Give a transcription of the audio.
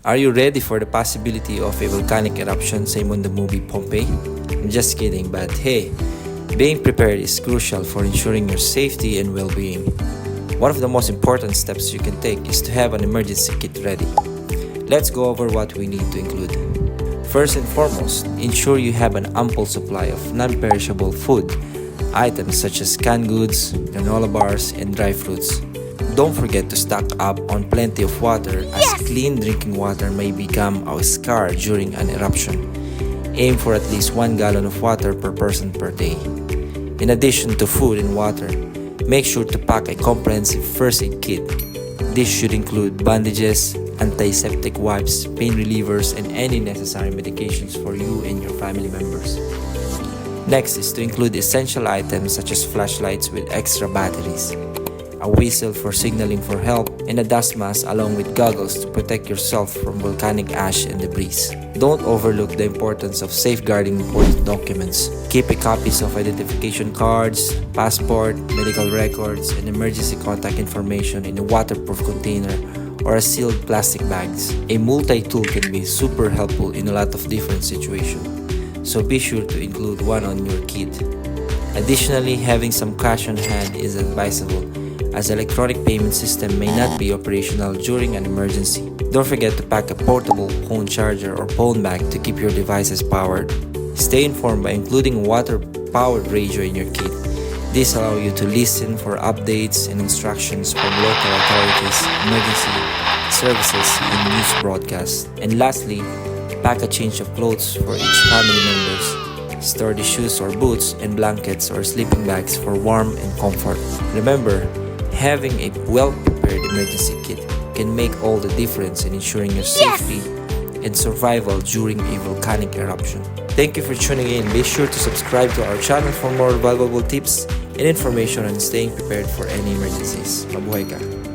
Are you ready for the possibility of a volcanic eruption, same on the movie Pompeii? I'm just kidding, but hey, being prepared is crucial for ensuring your safety and well-being. One of the most important steps you can take is to have an emergency kit ready. Let's go over what we need to include. First and foremost, ensure you have an ample supply of non-perishable food items such as canned goods, granola bars, and dry fruits. Don't forget to stock up on plenty of water as clean drinking water may become a scar during an eruption. Aim for at least 1 gallon of water per person per day. In addition to food and water, make sure to pack a comprehensive first aid kit. This should include bandages, antiseptic wipes, pain relievers, and any necessary medications for you and your family members. Next is to include essential items such as flashlights with extra batteries, a whistle for signaling for help, and a dust mask along with goggles to protect yourself from volcanic ash and debris. Don't overlook the importance of safeguarding important documents. Keep copies of identification cards, passport, medical records, and emergency contact information in a waterproof container or a sealed plastic bags. A multi-tool can be super helpful in a lot of different situations, so be sure to include one on your kit. Additionally, having some cash on hand is advisable, as electronic payment system may not be operational during an emergency. Don't forget to pack a portable phone charger or phone bag to keep your devices powered. Stay informed by including a water-powered radio in your kit. This allows you to listen for updates and instructions from local authorities, emergency services, and news broadcasts. And lastly, pack a change of clothes for each family members. Store the shoes or boots and blankets or sleeping bags for warmth and comfort. Remember, having a well-prepared emergency kit can make all the difference in ensuring your safety and survival during a volcanic eruption. Thank you for tuning in. Be sure to subscribe to our channel for more valuable tips and information on staying prepared for any emergencies. Mabuhay ka!